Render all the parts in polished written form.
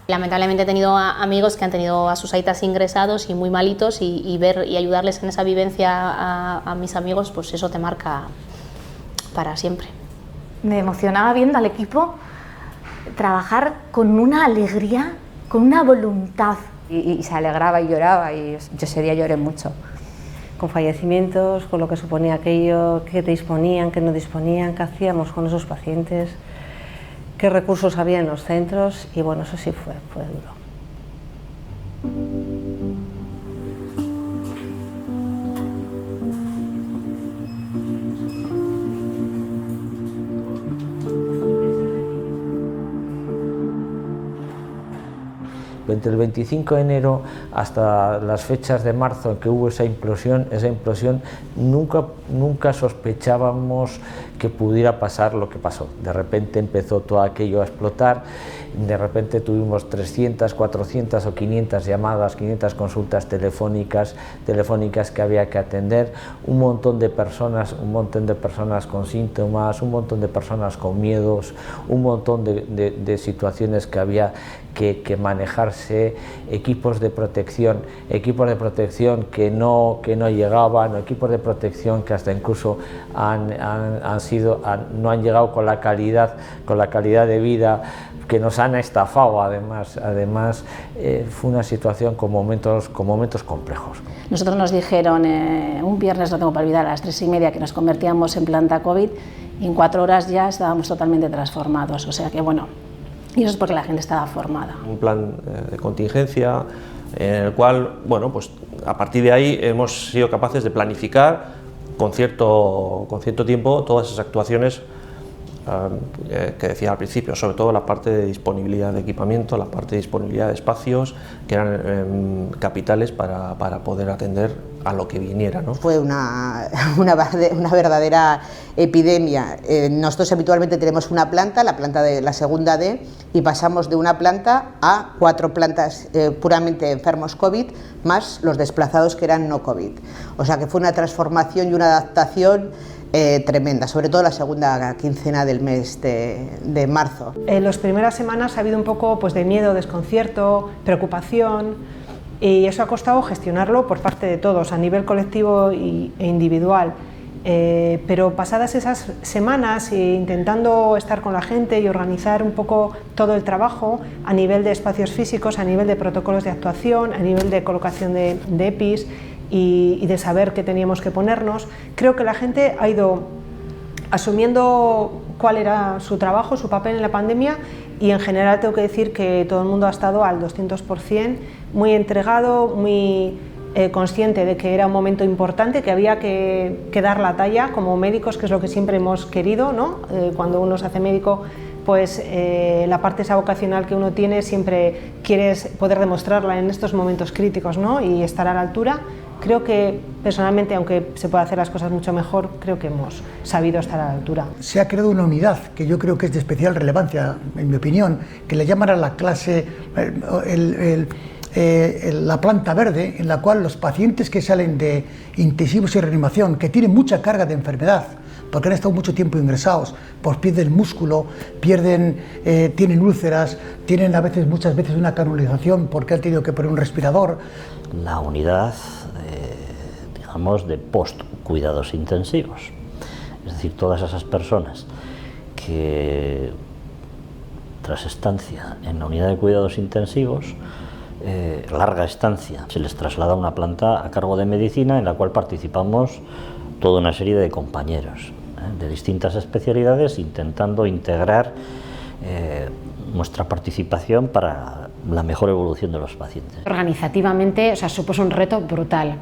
Lamentablemente he tenido amigos que han tenido a sus aitas ingresados y muy malitos y ver y ayudarles en esa vivencia a mis amigos, pues eso te marca para siempre. Me emocionaba viendo al equipo trabajar con una alegría, con una voluntad. Y se alegraba y lloraba, y yo ese día lloré mucho. Con fallecimientos, con lo que suponía aquello, qué disponían, qué no disponían, qué hacíamos con esos pacientes, qué recursos había en los centros, y bueno, eso sí fue duro. Entre el 25 de enero hasta las fechas de marzo en que hubo esa implosión, nunca sospechábamos que pudiera pasar lo que pasó. De repente empezó todo aquello a explotar, de repente tuvimos 300, 400 o 500 llamadas, 500 consultas telefónicas que había que atender, un montón de personas con síntomas, un montón de personas con miedos, un montón de situaciones que había que manejarse, equipos de protección que no llegaban, equipos de protección que hasta incluso no han llegado con la calidad de vida, que nos han estafado. Además fue una situación con momentos complejos. Nosotros nos dijeron un viernes, no tengo para olvidar, a las 3:30 que nos convertíamos en planta COVID, y en 4 horas ya estábamos totalmente transformados, o sea que bueno, y eso es porque la gente estaba formada. Un plan de contingencia en el cual, bueno, pues a partir de ahí hemos sido capaces de planificar con cierto tiempo todas esas actuaciones que decía al principio, sobre todo la parte de disponibilidad de equipamiento, la parte de disponibilidad de espacios, que eran capitales para poder atender a lo que viniera, ¿no? Fue una verdadera epidemia. Nosotros habitualmente tenemos una planta, la planta de la segunda D, y pasamos de una planta a 4 plantas puramente enfermos COVID, más los desplazados que eran no COVID. O sea que fue una transformación y una adaptación tremenda, sobre todo la segunda quincena del mes de marzo. En las primeras semanas ha habido un poco pues, de miedo, desconcierto, preocupación, y eso ha costado gestionarlo por parte de todos, a nivel colectivo e individual. Pero pasadas esas semanas, intentando estar con la gente y organizar un poco todo el trabajo a nivel de espacios físicos, a nivel de protocolos de actuación, a nivel de colocación de EPIs, y de saber qué teníamos que ponernos, creo que la gente ha ido asumiendo cuál era su trabajo, su papel en la pandemia, y en general tengo que decir que todo el mundo ha estado al 200%, muy entregado, muy consciente de que era un momento importante, que había que dar la talla como médicos, que es lo que siempre hemos querido, ¿no? Cuando uno se hace médico, pues la parte esa vocacional que uno tiene, siempre quieres poder demostrarla en estos momentos críticos, ¿no? Y estar a la altura. Creo que personalmente, aunque se pueda hacer las cosas mucho mejor, creo que hemos sabido estar a la altura. Se ha creado una unidad que yo creo que es de especial relevancia, en mi opinión, que le llaman a la clase la planta verde, en la cual los pacientes que salen de intensivos y reanimación, que tienen mucha carga de enfermedad, porque han estado mucho tiempo ingresados, pues pierden músculo, tienen úlceras, tienen muchas veces una canalización porque han tenido que poner un respirador. La unidad, digamos, de post-cuidados intensivos, es decir, todas esas personas que tras estancia en la unidad de cuidados intensivos, larga estancia, se les traslada a una planta a cargo de medicina en la cual participamos toda una serie de compañeros de distintas especialidades, intentando integrar nuestra participación para la mejor evolución de los pacientes. Organizativamente, o sea, supuso un reto brutal.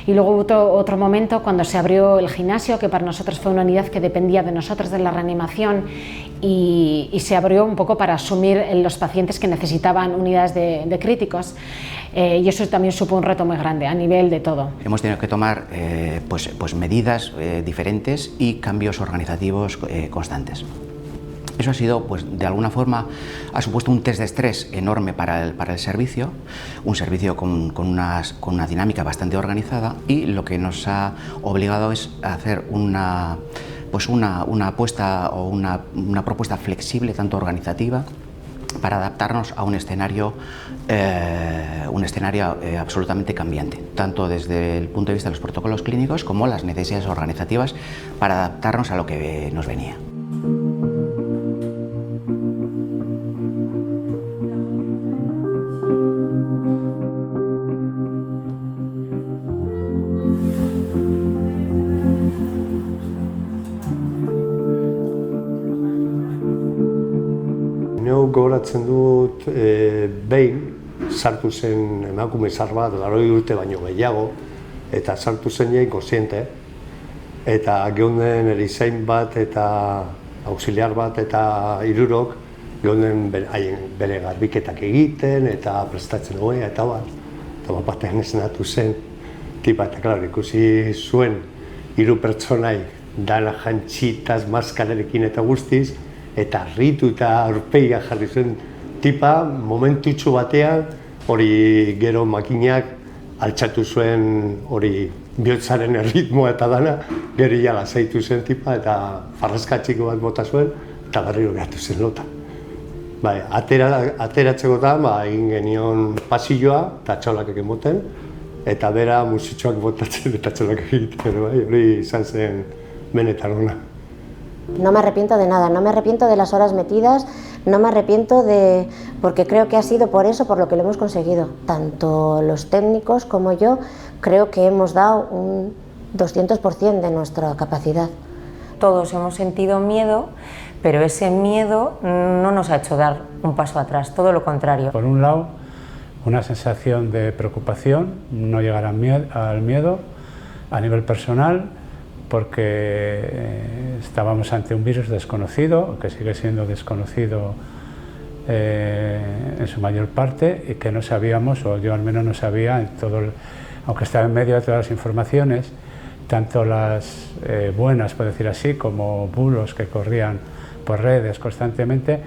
Y luego hubo otro momento cuando se abrió el gimnasio, que para nosotros fue una unidad que dependía de nosotros, de la reanimación, y se abrió un poco para asumir los pacientes que necesitaban unidades de críticos. Y eso también supo un reto muy grande a nivel de todo. Hemos tenido que tomar pues medidas diferentes y cambios organizativos constantes. Eso ha sido, pues, de alguna forma, ha supuesto un test de estrés enorme para el servicio, un servicio con una dinámica bastante organizada, y lo que nos ha obligado es a hacer una apuesta o una propuesta flexible, tanto organizativa para adaptarnos a un escenario absolutamente cambiante, tanto desde el punto de vista de los protocolos clínicos como las necesidades organizativas para adaptarnos a lo que nos venía. Neu gogoratzen dut behin sartu zen emakume zahar bat, 80 urte baino gehiago, eta sartu zen jain kontziente, eta geunden erizain bat eta auxiliar bat eta hirurok geunden bere garbiketak egiten eta prestatzen hogea eta bat. Eta bat batean esnatu zen tipa, eta klaro, ikusi zuen 3 pertsonai dana jantxitaz, maskararekin eta guztiz, eta harritu eta aurpegia jarri zuen tipa, momentutxu batean, hori gero makinak altxatu zuen hori bihotzaren erritmoa eta dana, gero ja lasaitu zen tipa eta farraskatxiko bat bota zuen eta berriro gehatu zen lota. Bai, ateratzeko da, egin genion pasilloa eta txaulak moten, eta bera musitxoak botatzen eta txaulak egiten, bai, hori izan zen benetan ona. No me arrepiento de nada, no me arrepiento de las horas metidas, no me arrepiento de... porque creo que ha sido por eso por lo que lo hemos conseguido. Tanto los técnicos como yo creo que hemos dado un 200% de nuestra capacidad. Todos hemos sentido miedo, pero ese miedo no nos ha hecho dar un paso atrás, todo lo contrario. Por un lado, una sensación de preocupación, no llegar al miedo a nivel personal, porque estábamos ante un virus desconocido, que sigue siendo desconocido en su mayor parte, y que no sabíamos, o yo al menos no sabía, aunque estaba en medio de todas las informaciones, tanto las buenas, por decir así, como bulos que corrían por redes constantemente,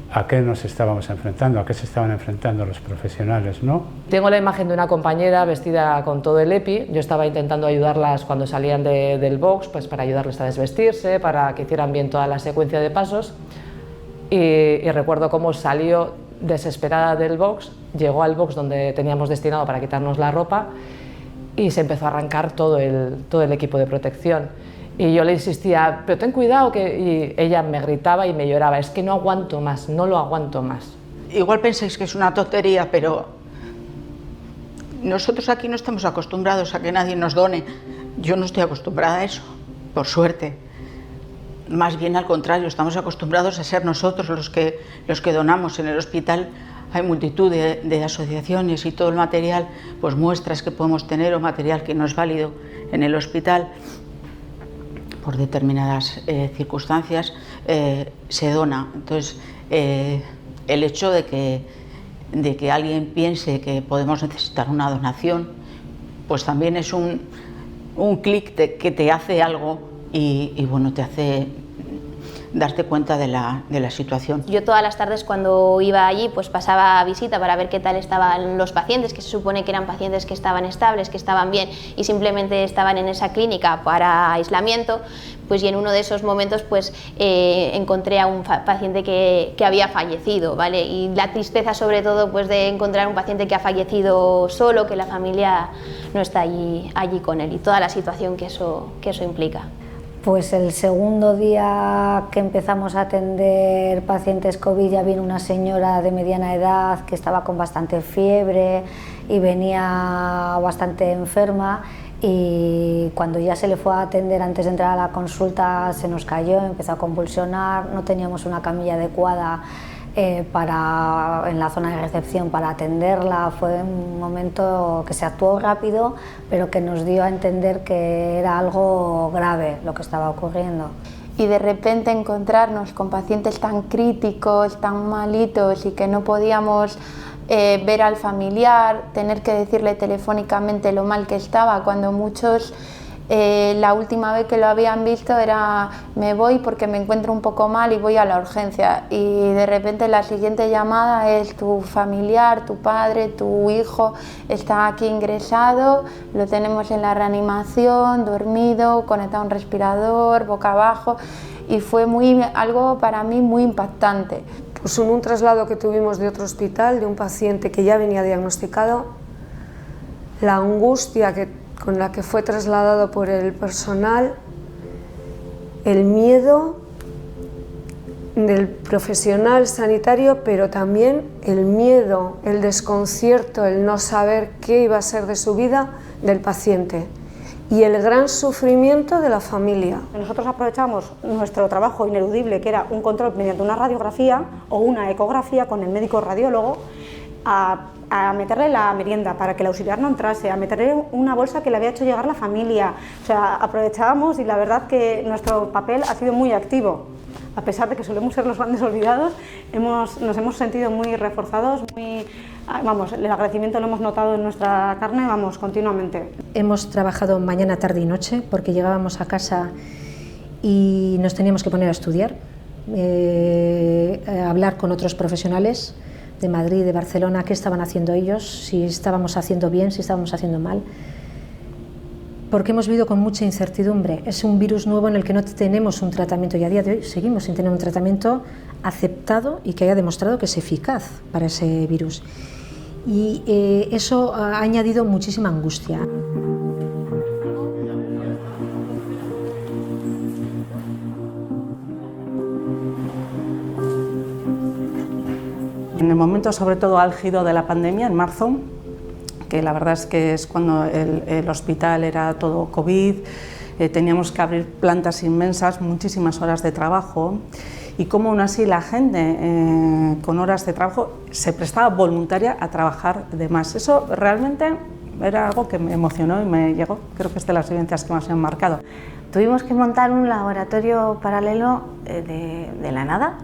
a qué nos estábamos enfrentando, a qué se estaban enfrentando los profesionales, ¿no? Tengo la imagen de una compañera vestida con todo el EPI. Yo estaba intentando ayudarlas cuando salían del box, pues para ayudarles a desvestirse, para que hicieran bien toda la secuencia de pasos. Y recuerdo cómo salió desesperada del box, llegó al box donde teníamos destinado para quitarnos la ropa y se empezó a arrancar todo el equipo de protección. Y yo le insistía, pero ten cuidado, y ella me gritaba y me lloraba, es que no aguanto más, no lo aguanto más. Igual pensáis que es una tontería, pero nosotros aquí no estamos acostumbrados a que nadie nos done. Yo no estoy acostumbrada a eso, por suerte. Más bien al contrario, estamos acostumbrados a ser nosotros los que donamos. En el hospital hay multitud de asociaciones y todo el material, pues muestras que podemos tener o material que no es válido en el hospital, por determinadas circunstancias, se dona. Entonces, el hecho de que alguien piense que podemos necesitar una donación, pues también es un clic que te hace algo y bueno, te hace darte cuenta de la situación. Yo todas las tardes cuando iba allí pues pasaba a visita para ver qué tal estaban los pacientes, que se supone que eran pacientes que estaban estables, que estaban bien y simplemente estaban en esa clínica para aislamiento, pues y en uno de esos momentos pues encontré a un paciente que había fallecido, ¿vale? Y la tristeza sobre todo pues de encontrar un paciente que ha fallecido solo, que la familia no está allí con él y toda la situación que eso implica. Pues el segundo día que empezamos a atender pacientes COVID ya vino una señora de mediana edad que estaba con bastante fiebre y venía bastante enferma, y cuando ya se le fue a atender antes de entrar a la consulta se nos cayó, empezó a convulsionar, no teníamos una camilla adecuada en la zona de recepción para atenderla. Fue un momento que se actuó rápido, pero que nos dio a entender que era algo grave lo que estaba ocurriendo. Y de repente encontrarnos con pacientes tan críticos, tan malitos y que no podíamos ver al familiar, tener que decirle telefónicamente lo mal que estaba, cuando muchos la última vez que lo habían visto era me voy porque me encuentro un poco mal y voy a la urgencia, y de repente la siguiente llamada es tu familiar, tu padre, tu hijo está aquí ingresado, lo tenemos en la reanimación, dormido, conectado a un respirador, boca abajo, y fue algo para mí muy impactante. Pues en un traslado que tuvimos de otro hospital, de un paciente que ya venía diagnosticado, la angustia con la que fue trasladado por el personal, el miedo del profesional sanitario, pero también el miedo, el desconcierto, el no saber qué iba a ser de su vida del paciente y el gran sufrimiento de la familia. Nosotros aprovechamos nuestro trabajo ineludible, que era un control mediante una radiografía o una ecografía con el médico radiólogo, a meterle la merienda para que el auxiliar no entrase, a meterle una bolsa que le había hecho llegar la familia. O sea, aprovechábamos, y la verdad que nuestro papel ha sido muy activo. A pesar de que solemos ser los grandes olvidados, nos hemos sentido muy reforzados, vamos, el agradecimiento lo hemos notado en nuestra carne, vamos, continuamente. Hemos trabajado mañana, tarde y noche porque llegábamos a casa y nos teníamos que poner a estudiar, a hablar con otros profesionales de Madrid, de Barcelona, qué estaban haciendo ellos, si estábamos haciendo bien, si estábamos haciendo mal. Porque hemos vivido con mucha incertidumbre. Es un virus nuevo en el que no tenemos un tratamiento y a día de hoy seguimos sin tener un tratamiento aceptado y que haya demostrado que es eficaz para ese virus. Y eso ha añadido muchísima angustia. En el momento sobre todo álgido de la pandemia, en marzo, que la verdad es que es cuando el hospital era todo COVID, teníamos que abrir plantas inmensas, muchísimas horas de trabajo, y como aún así la gente con horas de trabajo se prestaba voluntaria a trabajar de más. Eso realmente era algo que me emocionó y me llegó, creo que es de las vivencias que más me han marcado. Tuvimos que montar un laboratorio paralelo de la nada,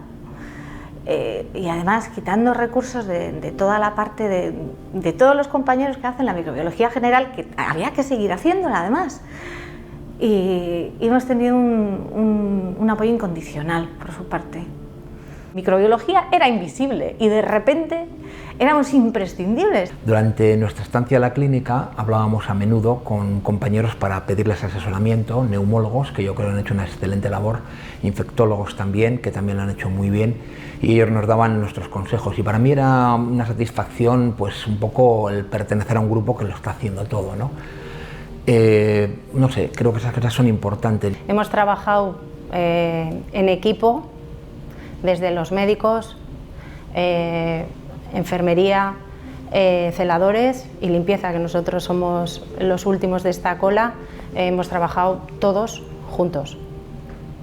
y además quitando recursos de toda la parte de todos los compañeros que hacen la microbiología general, que había que seguir haciéndola además, y hemos tenido un apoyo incondicional por su parte. Microbiología era invisible y de repente éramos imprescindibles. Durante nuestra estancia en la clínica hablábamos a menudo con compañeros para pedirles asesoramiento, neumólogos, que yo creo que han hecho una excelente labor, infectólogos también, que también lo han hecho muy bien, y ellos nos daban nuestros consejos. Y para mí era una satisfacción, pues un poco el pertenecer a un grupo que lo está haciendo todo, ¿no? No sé, creo que esas cosas son importantes. Hemos trabajado en equipo, desde los médicos, enfermería, celadores y limpieza, que nosotros somos los últimos de esta cola. Hemos trabajado todos juntos,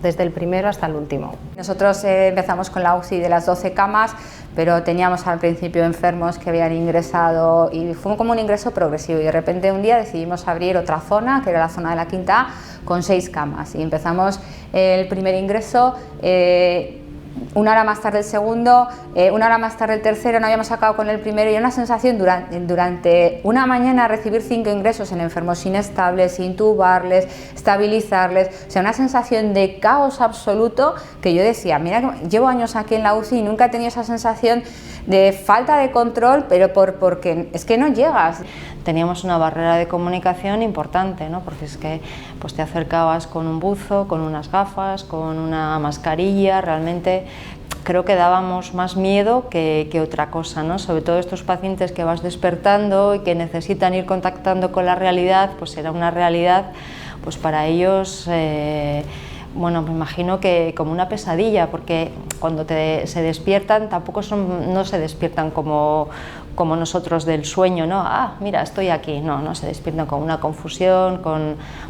desde el primero hasta el último. Nosotros empezamos con la UCI de las 12 camas, pero teníamos al principio enfermos que habían ingresado y fue como un ingreso progresivo, y de repente un día decidimos abrir otra zona, que era la zona de la quinta A, con 6 camas, y empezamos el primer ingreso. Una hora más tarde el segundo, una hora más tarde el tercero, no habíamos acabado con el primero, y era una sensación durante una mañana recibir 5 ingresos en enfermos inestables, intubarles, estabilizarles, o sea, una sensación de caos absoluto, que yo decía, mira, llevo años aquí en la UCI y nunca he tenido esa sensación de falta de control, pero porque es que no llegas. Teníamos una barrera de comunicación importante, ¿no? Porque es que pues te acercabas con un buzo, con unas gafas, con una mascarilla, realmente creo que dábamos más miedo que otra cosa, ¿no? Sobre todo estos pacientes que vas despertando y que necesitan ir contactando con la realidad, pues era una realidad pues para ellos, bueno, me imagino que como una pesadilla, porque cuando se despiertan tampoco no se despiertan como nosotros del sueño, ¿no? Ah, mira, estoy aquí. No, se despiertan con una confusión,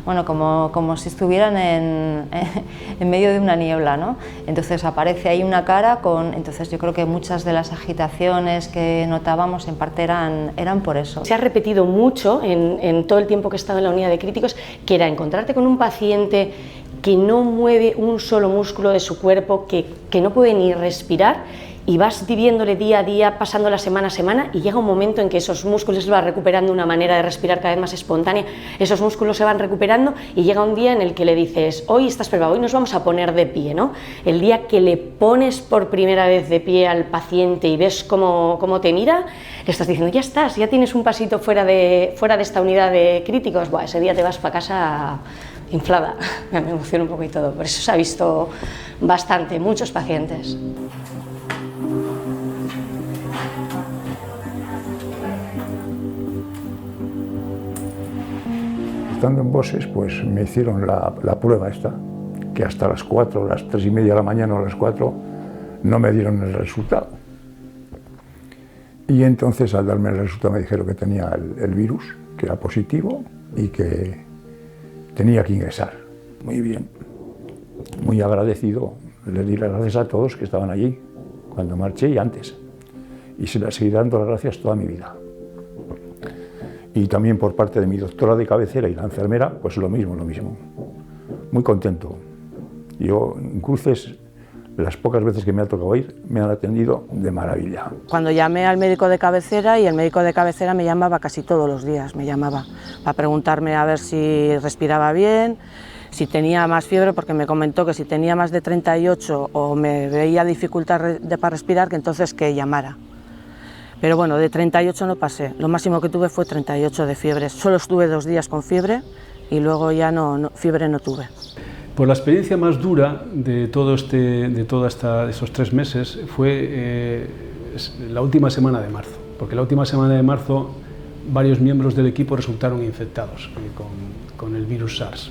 bueno, como si estuvieran en medio de una niebla, ¿no? Entonces aparece ahí una cara entonces yo creo que muchas de las agitaciones que notábamos en parte eran por eso. Se ha repetido mucho en todo el tiempo que he estado en la unidad de críticos, que era encontrarte con un paciente que no mueve un solo músculo de su cuerpo, que no puede ni respirar, y vas viviéndole día a día, pasando la semana a semana, y llega un momento en que esos músculos se van recuperando, una manera de respirar cada vez más espontánea, esos músculos se van recuperando, y llega un día en el que le dices, hoy estás preparado, hoy nos vamos a poner de pie, ¿no? El día que le pones por primera vez de pie al paciente y ves cómo te mira, le estás diciendo, ya estás, ya tienes un pasito fuera de esta unidad de críticos. Buah, ese día te vas para casa inflada, me emociona un poco y todo, por eso se ha visto bastante, muchos pacientes. estando en Bosses, pues me hicieron la prueba esta, que hasta las 4, las 3:30 de la mañana o las 4, no me dieron el resultado. Y entonces al darme el resultado me dijeron que tenía el virus, que era positivo y que tenía que ingresar. Muy bien, muy agradecido, les di las gracias a todos que estaban allí, cuando marché y antes. Y se les seguiré dando las gracias toda mi vida. Y también por parte de mi doctora de cabecera y la enfermera, pues lo mismo. Muy contento. Yo en Cruces, las pocas veces que me ha tocado ir, me han atendido de maravilla. Cuando llamé al médico de cabecera, y el médico de cabecera me llamaba casi todos los días, me llamaba para preguntarme a ver si respiraba bien, si tenía más fiebre, porque me comentó que si tenía más de 38 o me veía dificultad para respirar, que entonces que llamara. Pero bueno, de 38 no pasé, lo máximo que tuve fue 38 de fiebre. Solo estuve 2 días con fiebre y luego ya fiebre no tuve. Pues la experiencia más dura de todos esos 3 meses fue la última semana de marzo, porque la última semana de marzo varios miembros del equipo resultaron infectados con el virus SARS.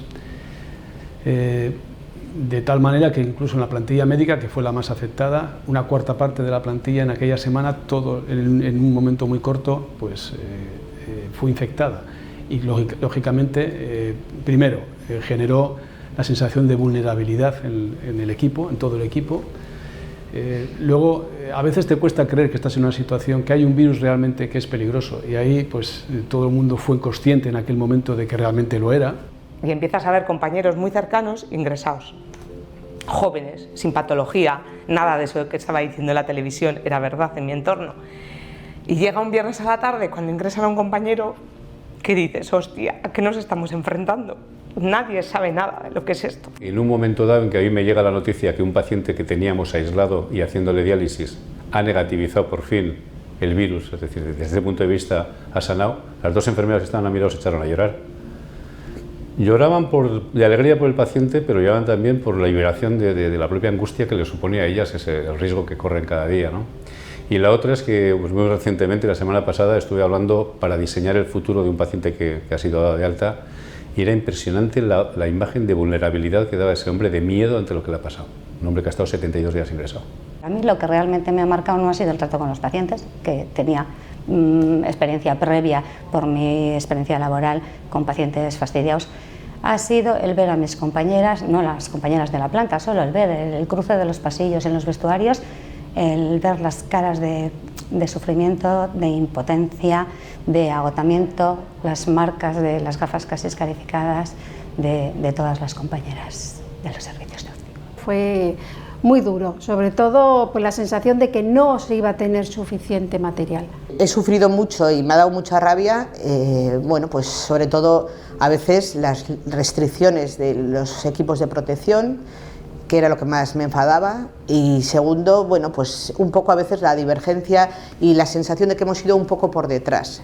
De tal manera que incluso en la plantilla médica, que fue la más afectada, una cuarta parte de la plantilla en aquella semana, todo en un momento muy corto, pues fue infectada. Y lógicamente, primero, generó la sensación de vulnerabilidad en el equipo, en todo el equipo. Luego, a veces te cuesta creer que estás en una situación, que hay un virus realmente que es peligroso, y ahí pues todo el mundo fue consciente en aquel momento de que realmente lo era. Y empiezas a ver compañeros muy cercanos ingresados, jóvenes, sin patología, nada de eso que estaba diciendo en la televisión era verdad en mi entorno. Y llega un viernes a la tarde, cuando ingresan a un compañero, que dices, hostia, ¿a qué nos estamos enfrentando? Nadie sabe nada de lo que es esto. En un momento dado en que a mí me llega la noticia que un paciente que teníamos aislado y haciéndole diálisis ha negativizado por fin el virus, es decir, desde ese punto de vista ha sanado, las 2 enfermeras que estaban a mi lado se echaron a llorar. Lloraban de alegría por el paciente, pero lloraban también por la liberación de la propia angustia que le supone a ellas el riesgo que corren cada día, ¿no? Y la otra es que pues, muy recientemente, la semana pasada, estuve hablando para diseñar el futuro de un paciente que ha sido dado de alta, y era impresionante la imagen de vulnerabilidad que daba ese hombre, de miedo ante lo que le ha pasado. Un hombre que ha estado 72 días ingresado. A mí lo que realmente me ha marcado no ha sido el trato con los pacientes, que tenía experiencia previa por mi experiencia laboral con pacientes fastidiados, ha sido el ver a mis compañeras, no las compañeras de la planta, solo el ver el cruce de los pasillos en los vestuarios, el ver las caras de sufrimiento, de impotencia, de agotamiento, las marcas de las gafas casi escarificadas de todas las compañeras de los servicios de UCI. Fue muy duro, sobre todo por la sensación de que no se iba a tener suficiente material. He sufrido mucho y me ha dado mucha rabia, bueno, pues sobre todo a veces las restricciones de los equipos de protección, que era lo que más me enfadaba, y segundo, bueno, pues un poco a veces la divergencia y la sensación de que hemos ido un poco por detrás.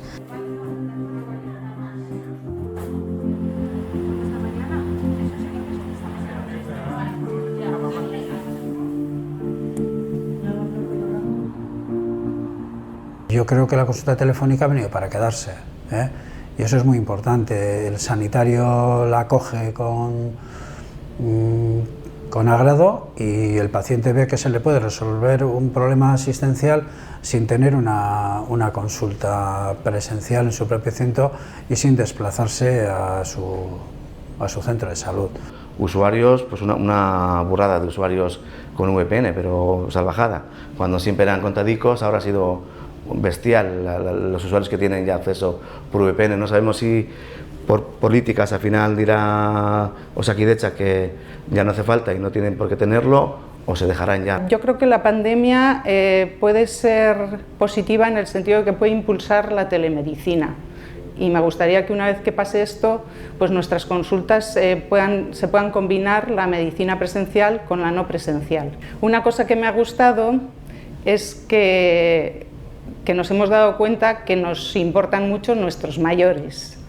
Yo creo que la consulta telefónica ha venido para quedarse, ¿eh? Y eso es muy importante. El sanitario la acoge con agrado y el paciente ve que se le puede resolver un problema asistencial sin tener una consulta presencial en su propio centro y sin desplazarse a su centro de salud. Usuarios, pues una burrada de usuarios con VPN, pero salvajada. Cuando siempre eran contadicos, ahora ha sido bestial los usuarios que tienen ya acceso por VPN. No sabemos si por políticas al final dirá Osakidetza que ya no hace falta y no tienen por qué tenerlo, o se dejarán ya. Yo creo que la pandemia puede ser positiva en el sentido de que puede impulsar la telemedicina. Y me gustaría que una vez que pase esto, pues nuestras consultas se puedan combinar la medicina presencial con la no presencial. Una cosa que me ha gustado es que nos hemos dado cuenta que nos importan mucho nuestros mayores.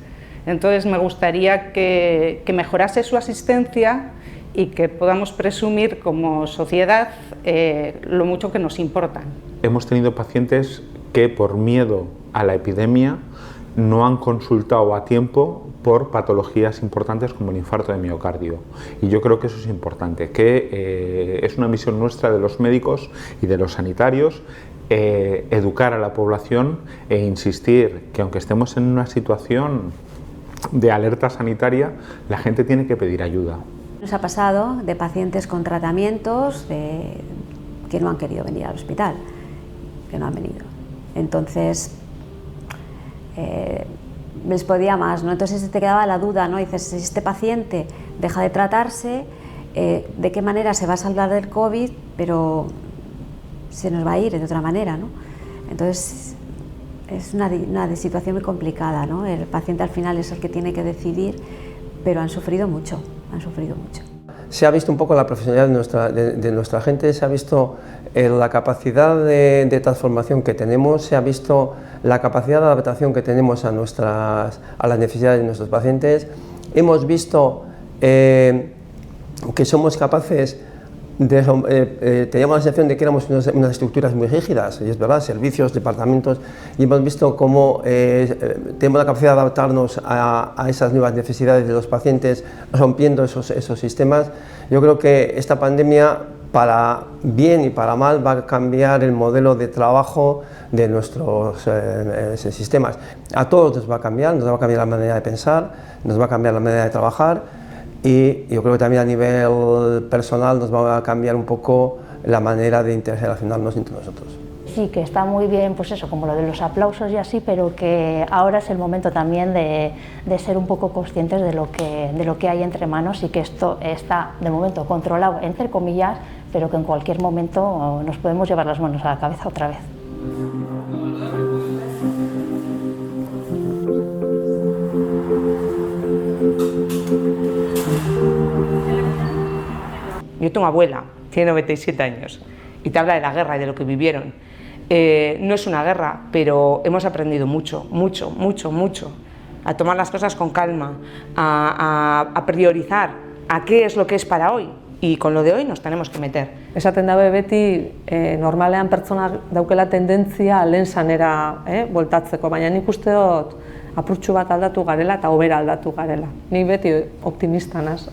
Entonces me gustaría que mejorase su asistencia y que podamos presumir como sociedad lo mucho que nos importan. Hemos tenido pacientes que por miedo a la epidemia no han consultado a tiempo por patologías importantes como el infarto de miocardio. Y yo creo que eso es importante, que es una misión nuestra de los médicos y de los sanitarios educar a la población e insistir que aunque estemos en una situación de alerta sanitaria, la gente tiene que pedir ayuda. Nos ha pasado de pacientes con tratamientos que no han querido venir al hospital, que no han venido. Entonces, les podía más, ¿no? Entonces te quedaba la duda, ¿no? Dices, si este paciente deja de tratarse, ¿de qué manera se va a salvar del COVID? Pero se nos va a ir de otra manera, ¿no? Entonces, es una situación muy complicada, ¿no? El paciente al final es el que tiene que decidir, pero han sufrido mucho, han sufrido mucho. Se ha visto un poco la profesionalidad de nuestra gente, se ha visto la capacidad de transformación que tenemos, se ha visto la capacidad de adaptación que tenemos a las necesidades de nuestros pacientes. Hemos visto que somos capaces teníamos la sensación de que éramos unas estructuras muy rígidas, y es verdad, servicios, departamentos, y hemos visto cómo tenemos la capacidad de adaptarnos a esas nuevas necesidades de los pacientes, rompiendo esos sistemas. Yo creo que esta pandemia, para bien y para mal, va a cambiar el modelo de trabajo de nuestros sistemas. A todos nos va a cambiar la manera de pensar, nos va a cambiar la manera de trabajar. Y yo creo que también a nivel personal nos va a cambiar un poco la manera de interrelacionarnos entre nosotros. Sí, que está muy bien, pues eso, como lo de los aplausos y así, pero que ahora es el momento también de ser un poco conscientes de lo que hay entre manos y que esto está de momento controlado, entre comillas, pero que en cualquier momento nos podemos llevar las manos a la cabeza otra vez. Yo tengo abuela, tiene 97 años, y te habla de la guerra y de lo que vivieron. No es una guerra, pero hemos aprendido mucho, mucho, mucho, mucho. A tomar las cosas con calma, a priorizar a qué es lo que es para hoy, y con lo de hoy nos tenemos que meter. Esaten dabe beti, normalean pertsonak daukela tendentzia lehen sanera voltatzeko, baina nik uste dut apurtxu bat aldatu garela eta hobera aldatu garela. Ni beti optimista naz.